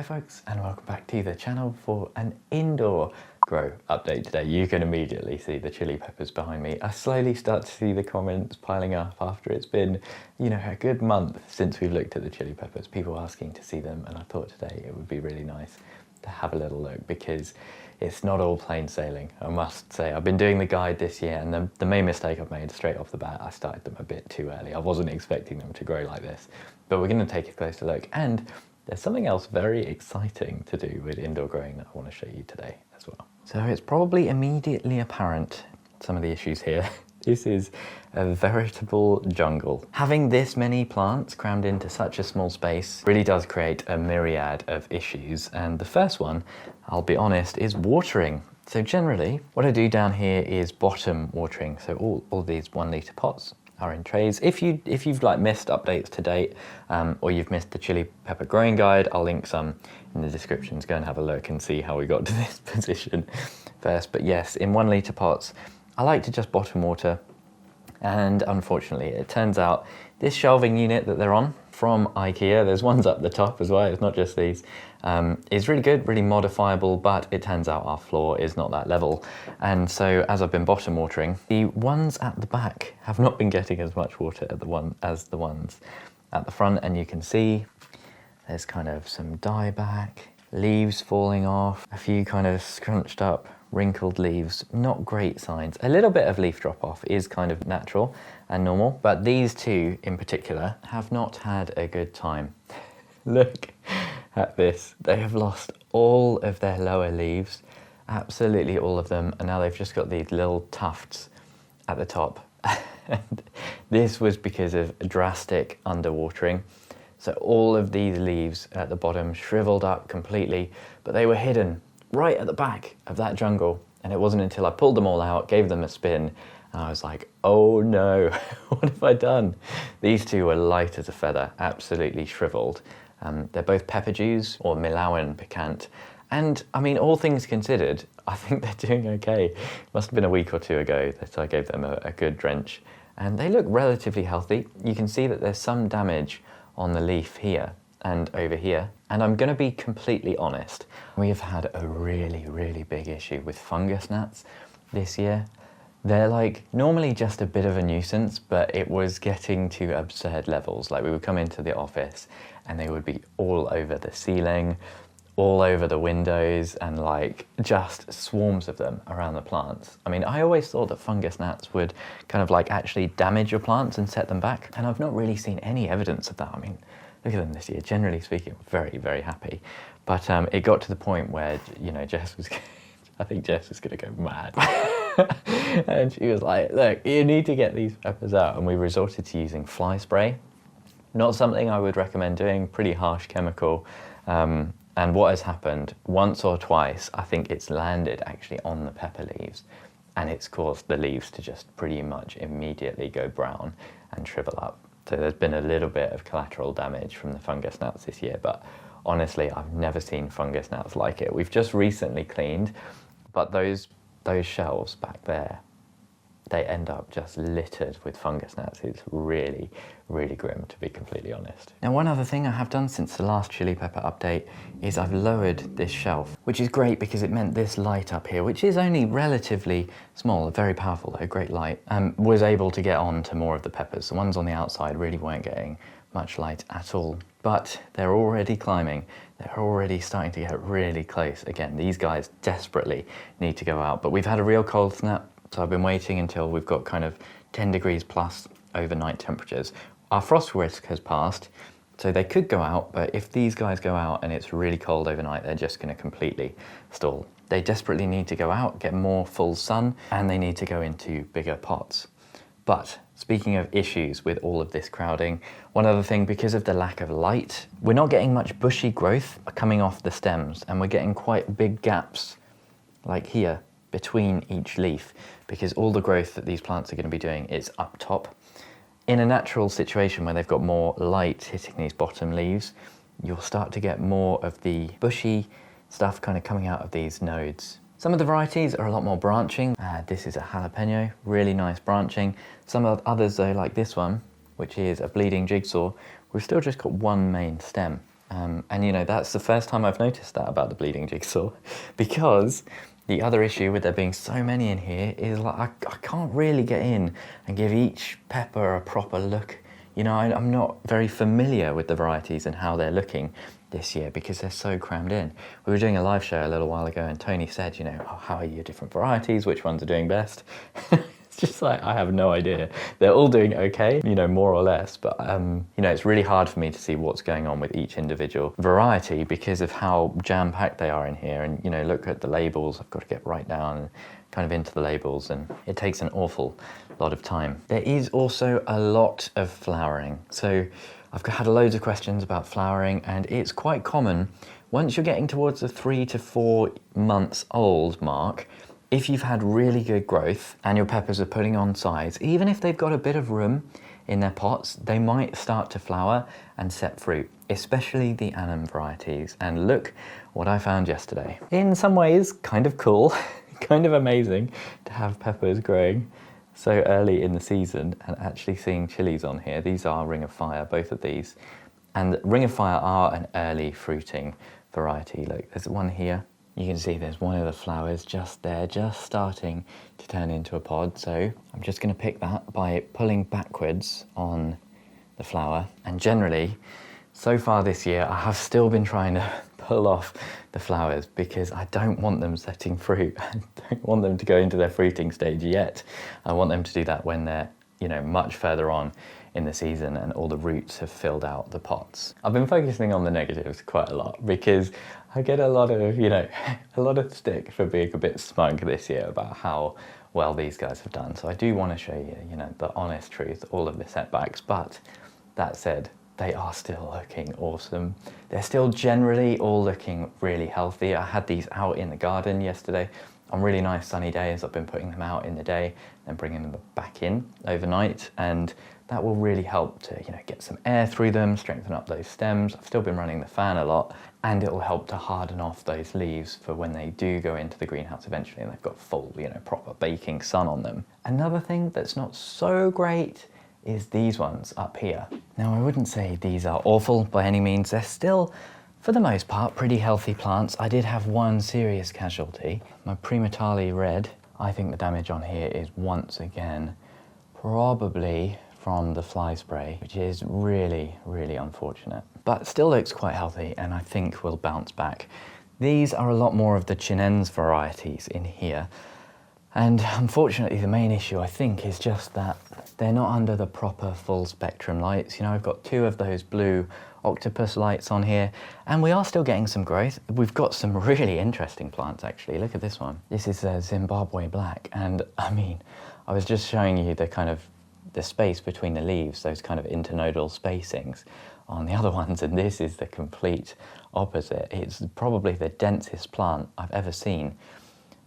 Hi folks, and welcome back to the channel for an indoor grow update today. You can immediately see the chili peppers behind me. I slowly start to see the comments piling up after it's been, a good month since we've looked at the chili peppers. People asking to see them, and I thought today it would be really nice to have a little look because it's not all plain sailing. I must say, I've been doing the guide this year, and the main mistake I've made straight off the bat, I started them a bit too early. I wasn't expecting them to grow like this, but we're going to take a closer look. And there's something else very exciting to do with indoor growing that I want to show you today as well. So it's probably immediately apparent, some of the issues here. This is a veritable jungle. Having this many plants crammed into such a small space really does create a myriad of issues. And the first one, I'll be honest, is watering. So generally, what I do down here is bottom watering. So all these 1 litre pots are in trays. If you've missed updates to date, or you've missed the chili pepper growing guide, I'll link some in the descriptions. Go and have a look and see how we got to this position first. But yes, in 1 litre pots, I like to just bottom water. And unfortunately, it turns out this shelving unit that they're on from IKEA, there's ones up the top as well, it's not just these, is really good, really modifiable, but it turns out our floor is not that level. And so as I've been bottom watering, the ones at the back have not been getting as much water as the ones at the front. And you can see there's kind of some dieback, leaves falling off, a few kind of scrunched up, wrinkled leaves, not great signs. A little bit of leaf drop off is kind of natural and normal, but these two in particular have not had a good time. Look at this. They have lost all of their lower leaves, absolutely all of them, and now they've just got these little tufts at the top. And this was because of drastic underwatering. So all of these leaves at the bottom shriveled up completely, but they were hidden right at the back of that jungle. And it wasn't until I pulled them all out, gave them a spin, and I was like, oh no, what have I done? These two were light as a feather, absolutely shriveled. They're both pepper dews or Malawian picant. And I mean, all things considered, I think they're doing okay. Must have been a week or two ago that I gave them a good drench. And they look relatively healthy. You can see that there's some damage on the leaf here and over here. And I'm gonna be completely honest, we have had a really, really big issue with fungus gnats this year. They're like normally just a bit of a nuisance, but it was getting to absurd levels. Like we would come into the office and they would be all over the ceiling, all over the windows, and like just swarms of them around the plants. I mean, I always thought that fungus gnats would kind of like actually damage your plants and set them back. And I've not really seen any evidence of that. I mean, look at them this year. Generally speaking, very, very happy. But it got to the point where, Jess was, I think Jess was going to go mad. And she was like, look, you need to get these peppers out. And we resorted to using fly spray. Not something I would recommend doing, pretty harsh chemical. And what has happened once or twice, I think it's landed actually on the pepper leaves. And it's caused the leaves to just pretty much immediately go brown and shrivel up. So there's been a little bit of collateral damage from the fungus gnats this year, but honestly, I've never seen fungus gnats like it. We've just recently cleaned, but those shelves back there, they end up just littered with fungus gnats. It's really, really grim, to be completely honest. Now, one other thing I have done since the last chili pepper update is I've lowered this shelf, which is great because it meant this light up here, which is only relatively small, very powerful, a great light, was able to get on to more of the peppers. The ones on the outside really weren't getting much light at all, but they're already climbing. They're already starting to get really close. Again, these guys desperately need to go out, but we've had a real cold snap. So I've been waiting until we've got kind of 10 degrees plus overnight temperatures. Our frost risk has passed, so they could go out, but if these guys go out and it's really cold overnight, they're just going to completely stall. They desperately need to go out, get more full sun, and they need to go into bigger pots. But speaking of issues with all of this crowding, one other thing, because of the lack of light, we're not getting much bushy growth coming off the stems, and we're getting quite big gaps, like here, between each leaf, because all the growth that these plants are going to be doing is up top. In a natural situation where they've got more light hitting these bottom leaves, you'll start to get more of the bushy stuff kind of coming out of these nodes. Some of the varieties are a lot more branching. This is a jalapeno, really nice branching. Some of the others though, like this one, which is a bleeding jigsaw, we've still just got one main stem. And you know, that's the first time I've noticed that about the bleeding jigsaw, because the other issue with there being so many in here is like I can't really get in and give each pepper a proper look. You know, I'm not very familiar with the varieties and how they're looking this year because they're so crammed in. We were doing a live show a little while ago and Tony said, you know, oh, how are your different varieties? Which ones are doing best? It's just like, I have no idea. They're all doing okay, you know, more or less, but you know, it's really hard for me to see what's going on with each individual variety because of how jam-packed they are in here. And, you know, look at the labels. I've got to get right down kind of into the labels, and it takes an awful lot of time. There is also a lot of flowering. So I've had loads of questions about flowering, and it's quite common once you're getting towards the 3 to 4 months old mark. If you've had really good growth and your peppers are putting on size, even if they've got a bit of room in their pots, they might start to flower and set fruit, especially the Annam varieties. And look what I found yesterday. In some ways, kind of cool, kind of amazing to have peppers growing so early in the season and actually seeing chilies on here. These are Ring of Fire, both of these. And Ring of Fire are an early fruiting variety. Look, there's one here. You can see there's one of the flowers just there, just starting to turn into a pod. So I'm just going to pick that by pulling backwards on the flower. And generally, so far this year, I have still been trying to pull off the flowers because I don't want them setting fruit. I don't want them to go into their fruiting stage yet. I want them to do that when they're, you know, much further on in the season and all the roots have filled out the pots. I've been focusing on the negatives quite a lot because I get a lot of, you know, a lot of stick for being a bit smug this year about how well these guys have done. So I do want to show you, you know, the honest truth, all of the setbacks. But that said, they are still looking awesome. They're still generally all looking really healthy. I had these out in the garden yesterday on really nice sunny days. I've been putting them out in the day and bringing them back in overnight, and that will really help to, you know, get some air through them, strengthen up those stems. I've still been running the fan a lot, and it will help to harden off those leaves for when they do go into the greenhouse eventually and they've got full, you know, proper baking sun on them. Another thing that's not so great is these ones up here. Now, I wouldn't say these are awful by any means. They're still, for the most part, pretty healthy plants. I did have one serious casualty. My Primatali red. I think the damage on here is once again probably from the fly spray, which is really, really unfortunate. But still looks quite healthy and I think will bounce back. These are a lot more of the Chinense varieties in here. And unfortunately, the main issue, I think, is just that they're not under the proper full spectrum lights. You know, I've got 2 of those blue octopus lights on here, and we are still getting some growth. We've got some really interesting plants, actually. Look at this one. This is a Zimbabwe black, and I mean, I was just showing you the kind of the space between the leaves, those kind of internodal spacings on the other ones, and this is the complete opposite. It's probably the densest plant I've ever seen,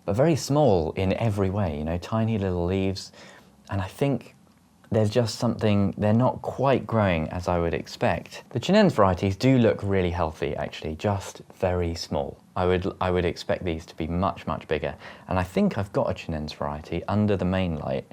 but very small in every way, you know, tiny little leaves. And I think there's just something, they're not quite growing as I would expect. The Chinense varieties do look really healthy, actually, just very small. I would expect these to be much, much bigger. And I think I've got a Chinense variety under the main light.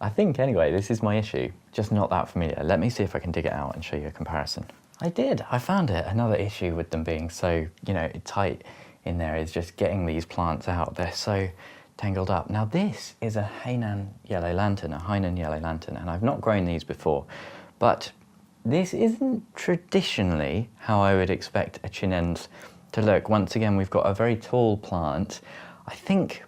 I think, anyway, this is my issue, just not that familiar. Let me see if I can dig it out and show you a comparison. I did, I found it. Another issue with them being so, you know, tight in there is just getting these plants out. They're so tangled up. Now this is a Hainan yellow lantern, and I've not grown these before, but this isn't traditionally how I would expect a Chinense to look. Once again, we've got a very tall plant. I think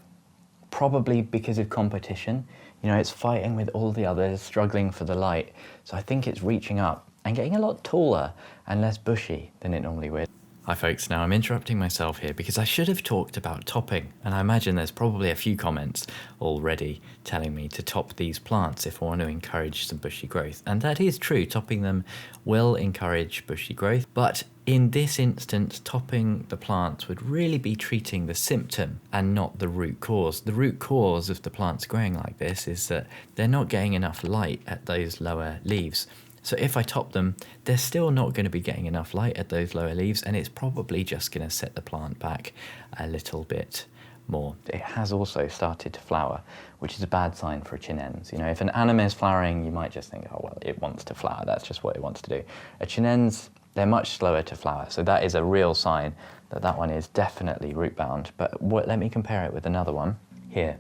probably because of competition, you know, it's fighting with all the others, struggling for the light. So I think it's reaching up and getting a lot taller and less bushy than it normally would. Hi folks, now I'm interrupting myself here because I should have talked about topping, and I imagine there's probably a few comments already telling me to top these plants if I want to encourage some bushy growth. And that is true, topping them will encourage bushy growth, but in this instance, topping the plants would really be treating the symptom and not the root cause. The root cause of the plants growing like this is that they're not getting enough light at those lower leaves. So if I top them, they're still not going to be getting enough light at those lower leaves, and it's probably just going to set the plant back a little bit more. It has also started to flower, which is a bad sign for a Chinense. You know, if an Annam is flowering, you might just think, oh, well, it wants to flower. That's just what it wants to do. A Chinense they're much slower to flower. So that is a real sign that that one is definitely root bound. But let me compare it with another one here.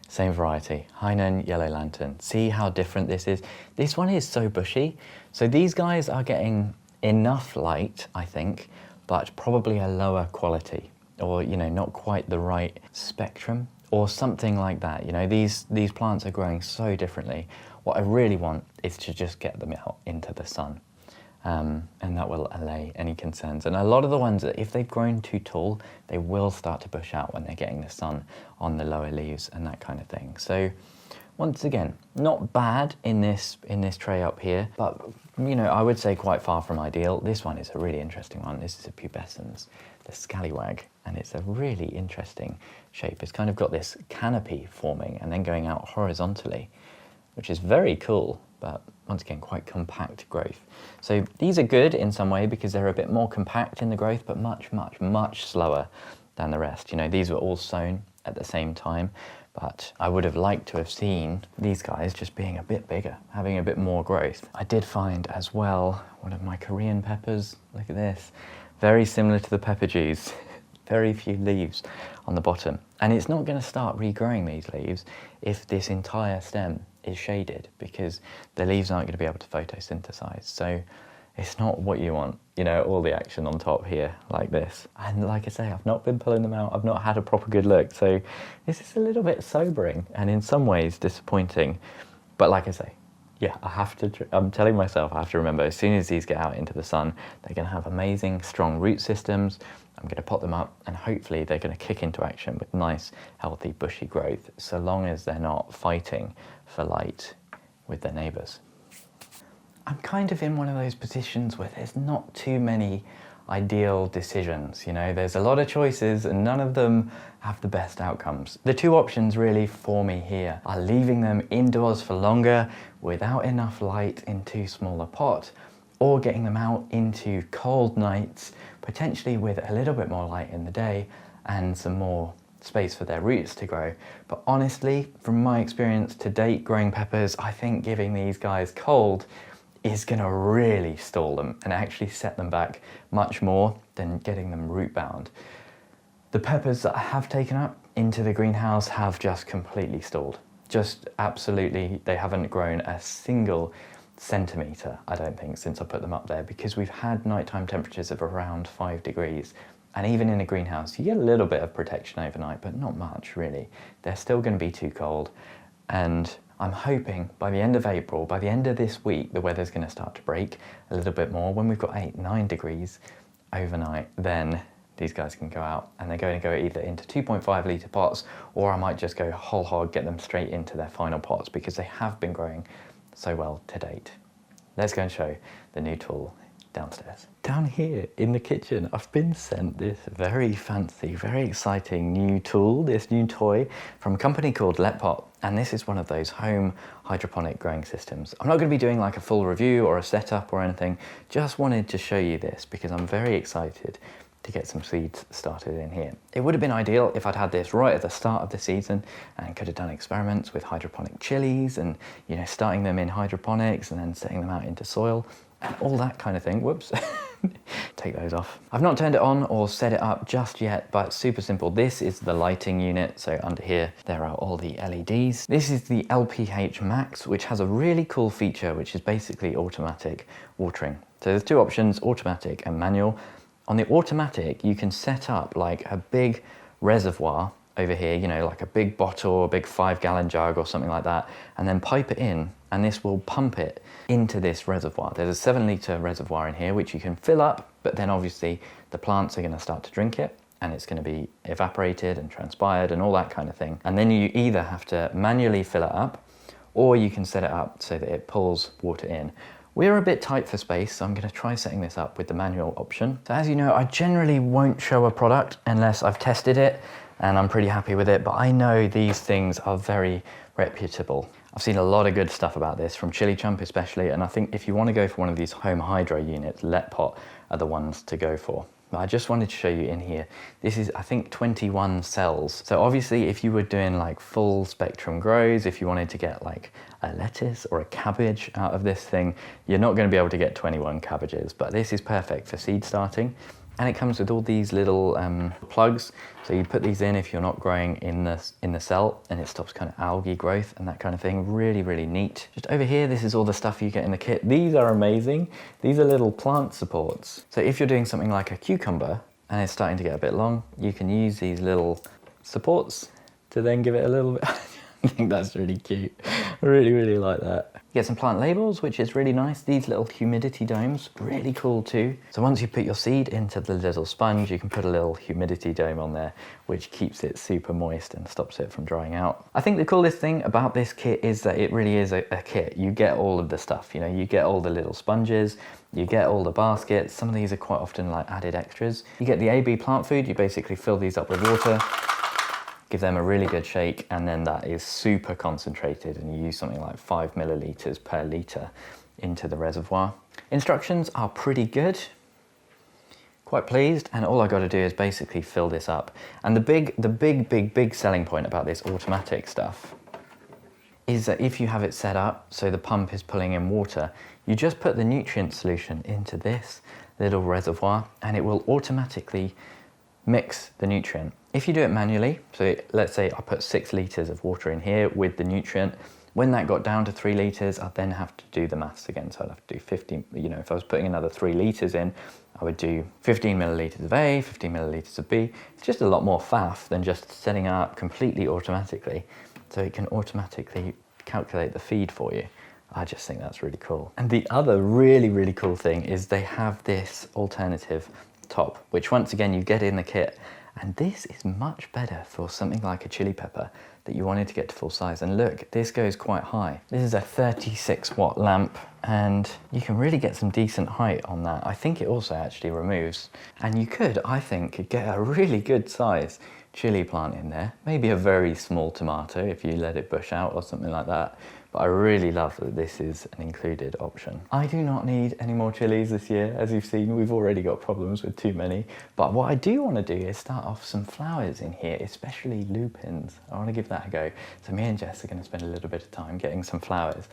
Same variety, Hainan Yellow Lantern. See how different this is? This one is so bushy. So these guys are getting enough light, I think, but probably a lower quality, or, you know, not quite the right spectrum or something like that. You know, these plants are growing so differently. What I really want is to just get them out into the sun. And that will allay any concerns. And a lot of the ones that, if they've grown too tall, they will start to bush out when they're getting the sun on the lower leaves and that kind of thing. So once again, not bad in this tray up here, but, you know, I would say quite far from ideal. This one is a really interesting one. This is a pubescens, the scallywag, and it's a really interesting shape. It's kind of got this canopy forming and then going out horizontally, which is very cool, but once again, quite compact growth. So these are good in some way because they're a bit more compact in the growth, but much, much, much slower than the rest. You know, these were all sown at the same time, but I would have liked to have seen these guys just being a bit bigger, having a bit more growth. I did find as well one of my Korean peppers. Look at this, very similar to the pepper juice. Very few leaves on the bottom. And it's not going to start regrowing these leaves if this entire stem is shaded, because the leaves aren't going to be able to photosynthesize. So it's not what you want, you know, all the action on top here like this. And like I say, I've not been pulling them out. I've not had a proper good look. So this is a little bit sobering and in some ways disappointing. But like I say, yeah, I'm telling myself I have to remember, as soon as these get out into the sun, they're going to have amazing, strong root systems. I'm going to pot them up and hopefully they're going to kick into action with nice, healthy, bushy growth, so long as they're not fighting for light with their neighbours. I'm kind of in one of those positions where there's not too many ideal decisions, you know, there's a lot of choices and none of them have the best outcomes. The two options really for me here are leaving them indoors for longer without enough light in too small a pot, or getting them out into cold nights, potentially with a little bit more light in the day and some more space for their roots to grow. But honestly, from my experience to date growing peppers, I think giving these guys cold is going to really stall them and actually set them back much more than getting them root bound. The peppers that I have taken up into the greenhouse have just completely stalled. Just absolutely, they haven't grown a single centimetre, I don't think, since I put them up there, because we've had nighttime temperatures of around 5 degrees. And even in a greenhouse, you get a little bit of protection overnight, but not much really. They're still going to be too cold. And I'm hoping by the end of April, by the end of this week, the weather's going to start to break a little bit more. When we've got 8-9 degrees overnight, then these guys can go out and they're going to go either into 2.5 litre pots, or I might just go whole hog, get them straight into their final pots, because they have been growing so well to date. Let's go and show the new tool downstairs. Down here in the kitchen, I've been sent this very fancy, very exciting new tool, this new toy from a company called Letpot. And this is one of those home hydroponic growing systems. I'm not going to be doing like a full review or a setup or anything, just wanted to show you this because I'm very excited to get some seeds started in here. It would have been ideal if I'd had this right at the start of the season and could have done experiments with hydroponic chilies and, you know, starting them in hydroponics and then setting them out into soil and all that kind of thing. Whoops. Take those off. I've not turned it on or set it up just yet, but super simple. This is the lighting unit. So under here, there are all the LEDs. This is the LPH Max, which has a really cool feature, which is basically automatic watering. So there's two options, automatic and manual. On the automatic, you can set up like a big reservoir over here, you know, like a big bottle, a big 5-gallon jug or something like that, and then pipe it in, and this will pump it into this reservoir. There's a 7-litre reservoir in here, which you can fill up, but then obviously the plants are going to start to drink it, and it's going to be evaporated and transpired and all that kind of thing. And then you either have to manually fill it up, or you can set it up so that it pulls water in. We're a bit tight for space, so I'm going to try setting this up with the manual option. So as you know, I generally won't show a product unless I've tested it and I'm pretty happy with it, but I know these things are very reputable. I've seen a lot of good stuff about this, from Chilli Chump especially, and I think if you want to go for one of these home hydro units, Letpot are the ones to go for. But I just wanted to show you in here. This is, I think, 21 cells. So obviously if you were doing like full spectrum grows, if you wanted to get like a lettuce or a cabbage out of this thing, you're not going to be able to get 21 cabbages, but this is perfect for seed starting. And it comes with all these little plugs. So you put these in if you're not growing in the cell, and it stops kind of algae growth and that kind of thing. Really, really neat. Just over here, this is all the stuff you get in the kit. These are amazing. These are little plant supports. So if you're doing something like a cucumber and it's starting to get a bit long, you can use these little supports to then give it a little bit. I think that's really cute. I really, really like that. You get some plant labels, which is really nice. These little humidity domes, really cool too. So once you put your seed into the little sponge, you can put a little humidity dome on there, which keeps it super moist and stops it from drying out. I think the coolest thing about this kit is that it really is a kit. You get all of the stuff, you know, you get all the little sponges, you get all the baskets. Some of these are quite often like added extras. You get the AB plant food. You basically fill these up with water, give them a really good shake, and then that is super concentrated, and you use something like 5 milliliters per liter into the reservoir. Instructions are pretty good. Quite pleased, and all I got to do is basically fill this up. And the big selling point about this automatic stuff is that if you have it set up so the pump is pulling in water, you just put the nutrient solution into this little reservoir and it will automatically mix the nutrient. If you do it manually, so let's say I put 6 litres of water in here with the nutrient, when that got down to 3 litres, I'd then have to do the maths again. So I'd have to do 15, you know, if I was putting another 3 litres in, I would do 15 millilitres of A, 15 millilitres of B. It's just a lot more faff than just setting it up completely automatically. So it can automatically calculate the feed for you. I just think that's really cool. And the other really, really cool thing is they have this alternative top, which once again you get in the kit, and this is much better for something like a chili pepper that you wanted to get to full size. And look, this goes quite high. This is a 36 watt lamp, and you can really get some decent height on that. I think it also actually removes, and you could, I think, get a really good size chili plant in there, maybe a very small tomato if you let it bush out or something like that. But I really love that this is an included option. I do not need any more chilies this year. As you've seen, we've already got problems with too many. But what I do want to do is start off some flowers in here, especially lupins. I want to give that a go. So me and Jess are going to spend a little bit of time getting some flowers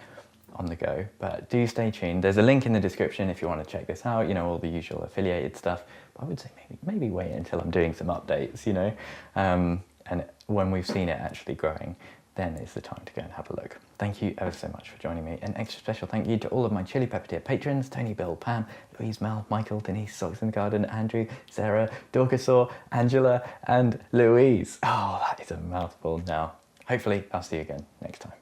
on the go, but do stay tuned. There's a link in the description if you want to check this out, you know, all the usual affiliated stuff. But I would say maybe wait until I'm doing some updates, you know, and when we've seen it actually growing, then is the time to go and have a look. Thank you ever so much for joining me. An extra special thank you to all of my Chili Pepper Tier patrons: Tony, Bill, Pam, Louise, Mel, Michael, Denise, Socks in the Garden, Andrew, Sarah, Dorcasaur, Angela, and Louise. Oh, that is a mouthful now. Hopefully I'll see you again next time.